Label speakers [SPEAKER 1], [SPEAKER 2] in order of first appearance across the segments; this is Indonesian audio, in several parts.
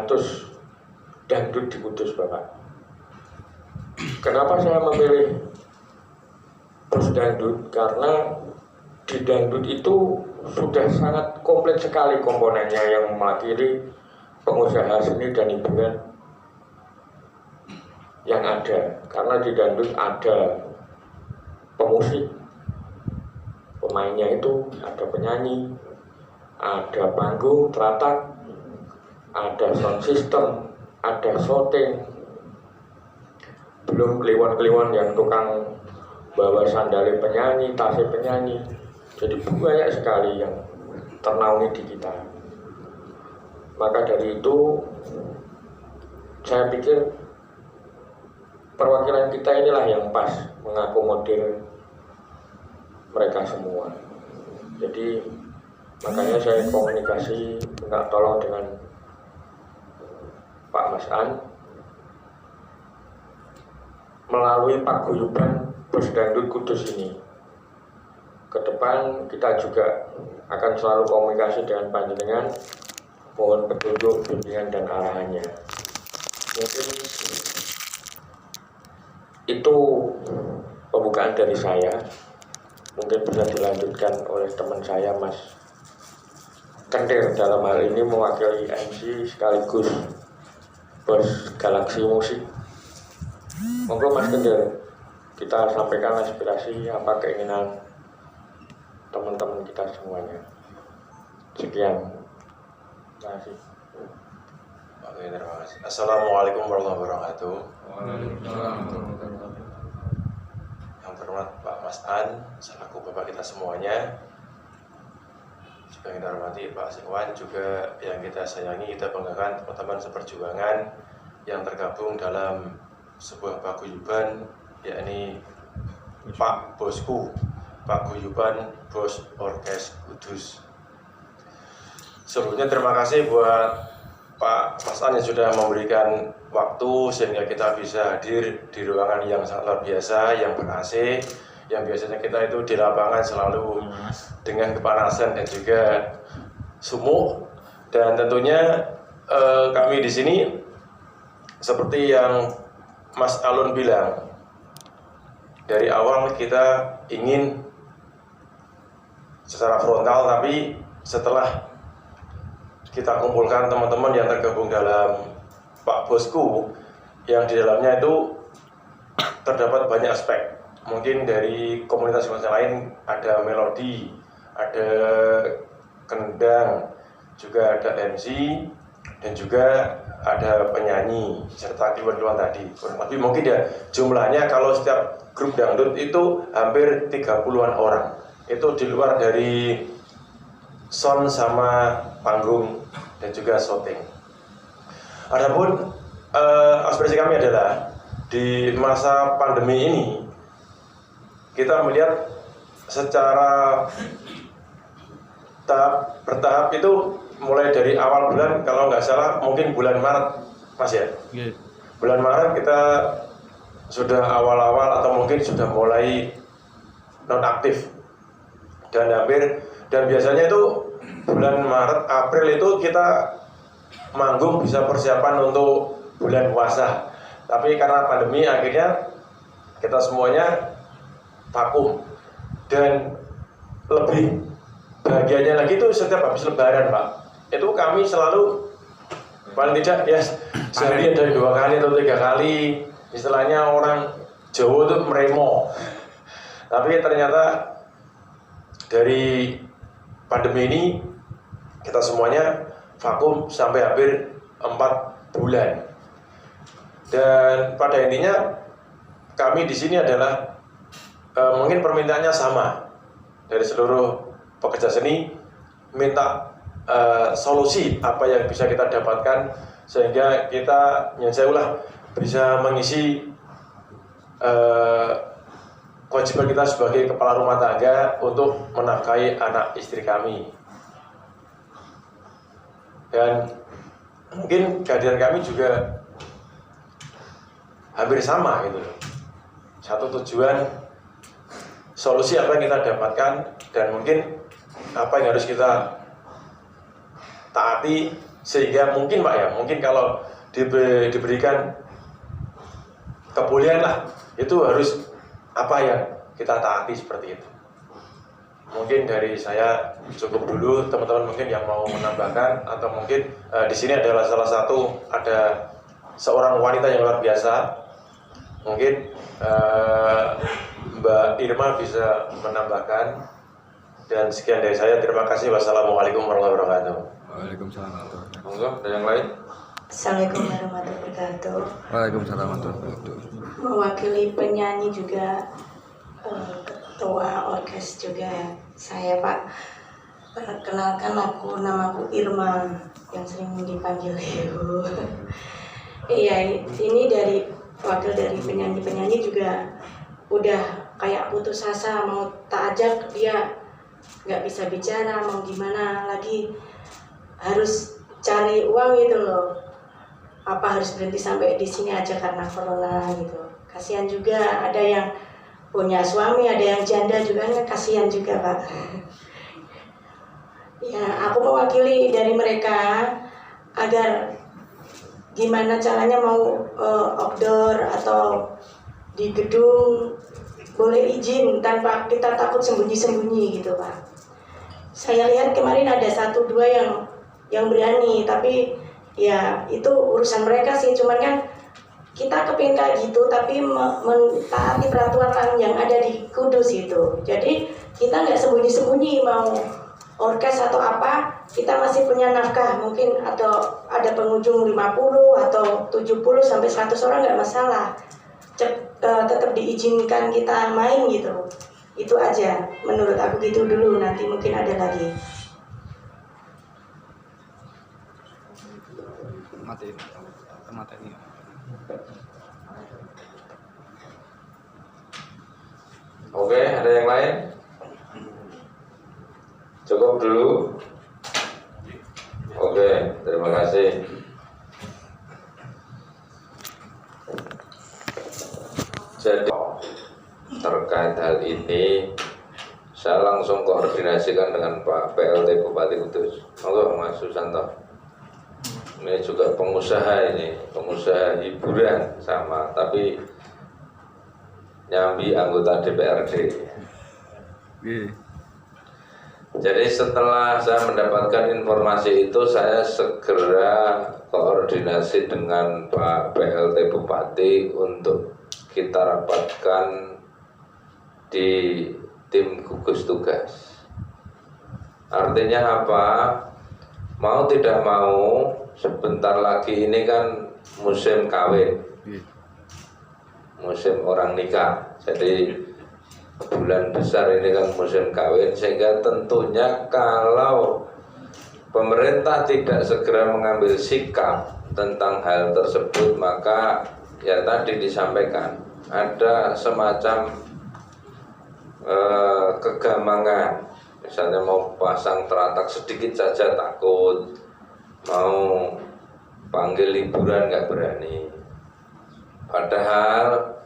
[SPEAKER 1] 100 dangdut di Kudus, Bapak. Kenapa saya memilih bos dangdut? Karena di dangdut itu sudah sangat komplit sekali komponennya yang mewakili pengusaha seni dan hiburan yang ada. Karena di dangdut ada pemusik, pemainnya itu ada penyanyi, ada panggung, teratak, ada sound system, ada shooting, belum kliwon-kliwon yang tukang bawa sandali penyanyi, tasnya penyanyi. Jadi banyak sekali yang ternaungi di kita. Maka dari itu saya pikir perwakilan kita inilah yang pas mengakomodir mereka semua. Jadi makanya saya komunikasi minta tolong dengan Pak Mas An melalui paguyuban Bos Dangdut Kudus ini. Ke depan kita juga akan selalu komunikasi dengan panjenengan, mohon petunjuk, bimbingan dan arahannya. Mungkin itu pembukaan dari saya. Mungkin bisa dilanjutkan oleh teman saya Mas Kendir, dalam hal ini mewakili MC sekaligus bos Galaxy Musik. Monggo Mas Kendir, kita sampaikan aspirasi apa keinginan teman-teman kita semuanya. Sekian. Terima kasih.
[SPEAKER 2] Oke, terima kasih. Assalamualaikum warahmatullahi wabarakatuh. Yang terhormat Pak Mas An, selaku Bapak kita semuanya. Juga yang kita hormati Pak Sekwan, juga yang kita sayangi, kita banggakan teman-teman seperjuangan yang tergabung dalam sebuah paguyuban, yakni Pak Bosku, Paguyuban Bos Orkes Kudus. Sebelumnya terima kasih buat Pak Mas An yang sudah memberikan waktu sehingga kita bisa hadir di ruangan yang sangat luar biasa, yang ber-AC, yang biasanya kita itu di lapangan selalu dengan kepanasan dan juga sumuk. Dan tentunya kami di sini seperti yang Mas Alun bilang, dari awal kita ingin secara frontal, tapi setelah kita kumpulkan teman-teman yang tergabung dalam Pak Bosku, yang di dalamnya itu terdapat banyak aspek. Mungkin dari komunitas-komunitas lain ada melodi, ada kendang, juga ada MC, dan juga ada penyanyi, serta kliwon-kliwon tadi. Tapi mungkin ya jumlahnya kalau setiap grup dangdut itu hampir 30-an orang. Itu di luar dari sound sama panggung dan juga shooting. Adapun aspirasi kami adalah di masa pandemi ini kita melihat secara bertahap itu mulai dari awal bulan, kalau nggak salah mungkin bulan Maret, Mas ya. Bulan Maret kita sudah awal-awal atau mungkin sudah mulai nonaktif dan biasanya itu bulan Maret, April itu kita manggung bisa persiapan untuk bulan puasa. Tapi karena pandemi akhirnya kita semuanya vakum. Dan lebih bahagianya lagi itu setiap habis lebaran, Pak, itu kami selalu paling tidak ya sehari ada 2 kali atau 3 kali, istilahnya orang Jawa itu meremo. Tapi ternyata dari pandemi ini kita semuanya vakum sampai hampir 4 bulan. Dan pada intinya kami di sini adalah mungkin permintaannya sama dari seluruh pekerja seni, minta solusi apa yang bisa kita dapatkan sehingga kita nyenseulah bisa mengisi kewajiban kita sebagai kepala rumah tangga untuk menafkahi anak istri kami. Dan mungkin kehadiran kami juga hampir sama gitu. Satu tujuan, solusi apa yang kita dapatkan dan mungkin apa yang harus kita taati sehingga mungkin Pak ya, mungkin kalau diberikan kebolehan lah, itu harus apa yang kita taati seperti itu. Mungkin dari saya cukup dulu, teman-teman mungkin yang mau menambahkan, atau mungkin di sini adalah salah satu ada seorang wanita yang luar biasa. Mungkin Mbak Irma bisa menambahkan. Dan sekian dari saya, terima kasih. Wassalamualaikum warahmatullahi wabarakatuh.
[SPEAKER 3] Waalaikumsalam warahmatullahi wabarakatuh.
[SPEAKER 1] Monggo, ada yang lain?
[SPEAKER 4] Assalamualaikum warahmatullahi wabarakatuh.
[SPEAKER 3] Waalaikumsalam warahmatullahi wabarakatuh.
[SPEAKER 4] Mewakili penyanyi juga, ketua orkes juga saya Pak. Perkenalkan namaku Irma yang sering dipanggil Ibu. Iya, ini dari wakil dari penyanyi juga udah kayak putus asa, mau tak ajak dia nggak bisa bicara, mau gimana lagi, harus cari uang gitu loh. Apa harus berhenti sampai di sini aja karena corona gitu. Kasihan juga, ada yang punya suami, ada yang janda juga, kasihan juga Pak. Ya, aku mewakili dari mereka agar gimana caranya mau outdoor atau di gedung boleh izin tanpa kita takut sembunyi-sembunyi gitu Pak. Saya lihat kemarin ada 1-2 yang berani, tapi ya itu urusan mereka sih. Cuman kan kita kepingin kayak gitu, tapi mentaati peraturan yang ada di Kudus itu. Jadi kita nggak sembunyi-sembunyi mau orkes atau apa, kita masih punya nafkah mungkin, atau ada pengunjung 50 atau 70 sampai 100 orang nggak masalah. Tetap diizinkan kita main gitu. Itu aja menurut aku gitu dulu, nanti mungkin ada lagi.
[SPEAKER 3] Mati ini.
[SPEAKER 1] Oke, ada yang lain? Cukup dulu. Oke, terima kasih. Jadi terkait hal ini, saya langsung koordinasikan dengan Pak PLT Bupati Kudus. Monggo Mas Susanto. Ini juga pengusaha pengusaha hiburan sama, tapi nyambi anggota DPRD. Jadi setelah saya mendapatkan informasi itu, saya segera koordinasi dengan Pak PLT Bupati untuk kita rapatkan di tim gugus tugas. Artinya apa? Mau tidak mau, sebentar lagi ini kan musim kawin, musim orang nikah. Jadi bulan besar ini kan musim kawin, sehingga tentunya kalau pemerintah tidak segera mengambil sikap tentang hal tersebut, maka ya tadi disampaikan ada semacam kegamangan. Misalnya mau pasang teratak sedikit saja takut, mau panggil liburan nggak berani. Padahal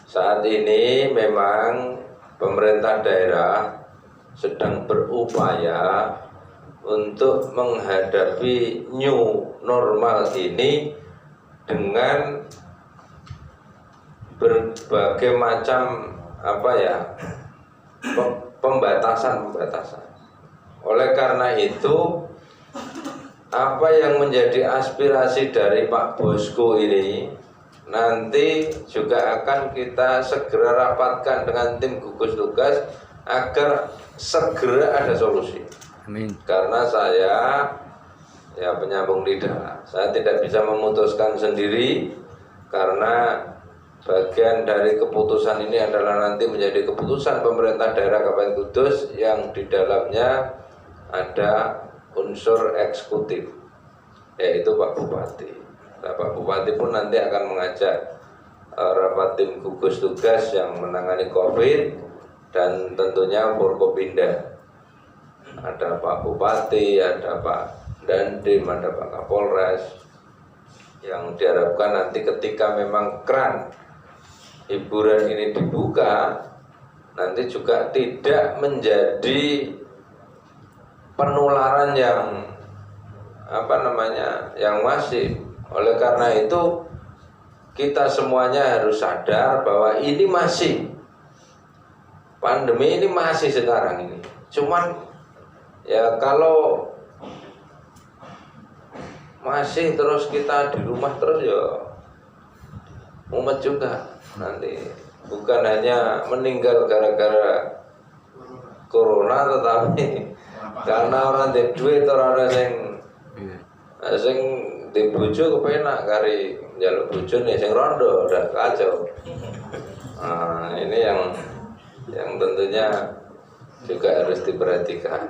[SPEAKER 1] saat ini memang pemerintah daerah sedang berupaya untuk menghadapi new normal ini dengan berbagai macam pembatasan. Oleh karena itu, apa yang menjadi aspirasi dari Pak Bosko ini nanti juga akan kita segera rapatkan dengan tim gugus tugas agar segera ada solusi.
[SPEAKER 3] Amin.
[SPEAKER 1] Karena saya ya penyambung lidah, saya tidak bisa memutuskan sendiri, karena bagian dari keputusan ini adalah nanti menjadi keputusan pemerintah daerah Kabupaten Kudus yang di dalamnya ada unsur eksekutif, yaitu Pak Bupati. Nah, Pak Bupati pun nanti akan mengajak rapat tim gugus tugas yang menangani COVID dan tentunya Forkopimda. Ada Pak Bupati, ada Pak Dandim, ada Pak Kapolres, yang diharapkan nanti ketika memang keran hiburan ini dibuka, nanti juga tidak menjadi penularan yang
[SPEAKER 5] yang masif. Oleh karena itu kita semuanya harus sadar bahwa ini masih pandemi, ini masih sekarang ini. Cuman ya kalau masih terus kita di rumah terus ya mumet juga nanti. Bukan hanya meninggal gara-gara corona, tetapi karena orang di duit orang sing di bojo kepenak kari njaluk bojone sing rondo udah kacau. Nah, ini yang tentunya juga harus diperhatikan.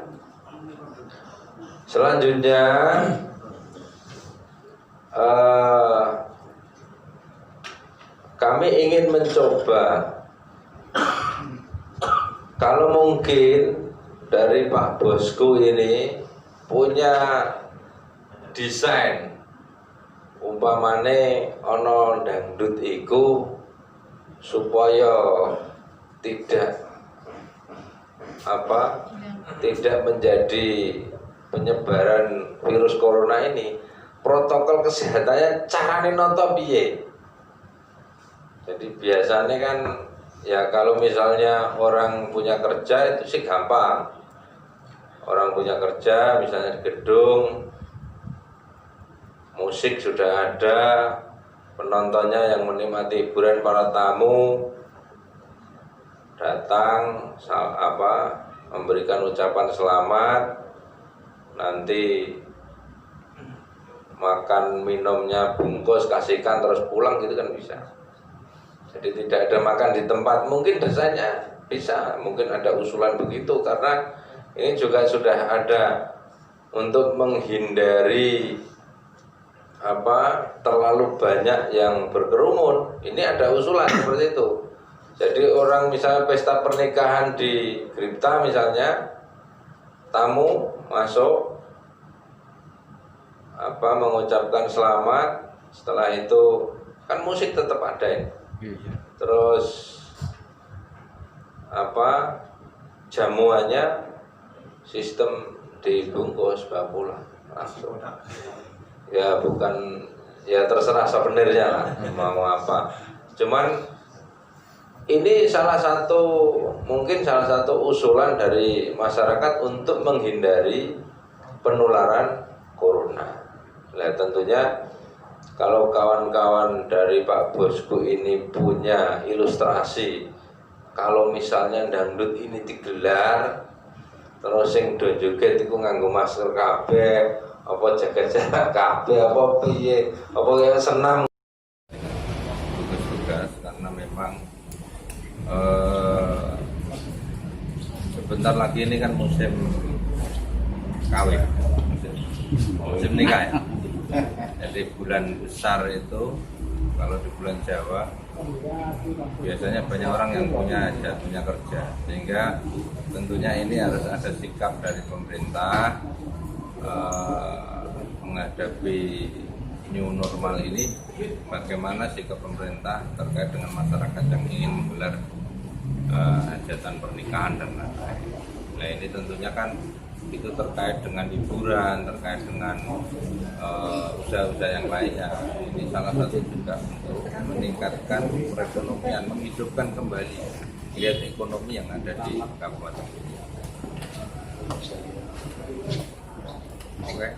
[SPEAKER 5] Selanjutnya kami ingin mencoba kalau mungkin dari Pak Bosku ini punya desain umpamane ono dangdut iku supaya tidak menjadi penyebaran virus corona ini, protokol kesehatannya carane nonton piye. Jadi biasanya kan ya kalau misalnya orang punya kerja itu sih gampang. Orang punya kerja misalnya di gedung, musik sudah ada, penontonnya yang menikmati hiburan, para tamu datang memberikan ucapan selamat, nanti makan minumnya bungkus kasihkan terus pulang gitu kan bisa. Jadi tidak ada makan di tempat, mungkin desainnya bisa, mungkin ada usulan begitu karena ini juga sudah ada untuk menghindari terlalu banyak yang berkerumun. Ini ada usulan seperti itu. Jadi orang misalnya pesta pernikahan di kripta misalnya, tamu masuk mengucapkan selamat, setelah itu kan musik tetap ada ya. Terus jamuannya sistem dibungkus bawa pulang langsung. Ya bukan, ya terserah sebenarnya lah mau apa. Cuman ini mungkin salah satu usulan dari masyarakat untuk menghindari penularan corona. Nah, tentunya kalau kawan-kawan dari Pak Bosku ini punya ilustrasi, kalau misalnya dangdut ini digelar, terus sing do joget iku nganggo masker kabeh, apa jaga jarak kabeh, apa piye, apa kaya senam. Tugas-tugas karena memang sebentar lagi ini kan musim kawin, musim nikah ya. Jadi bulan besar itu kalau di bulan Jawa biasanya banyak orang yang punya kerja, sehingga tentunya ini harus ada sikap dari pemerintah menghadapi new normal ini. Bagaimana sikap pemerintah terkait dengan masyarakat yang ingin menggelar hajatan pernikahan dan lain-lain. Nah ini tentunya kan itu terkait dengan hiburan, terkait dengan usaha-usaha yang lainnya. Ini salah satu juga untuk meningkatkan perekonomian, menghidupkan kembali geliat ekonomi yang ada di kabupaten ini. Oke.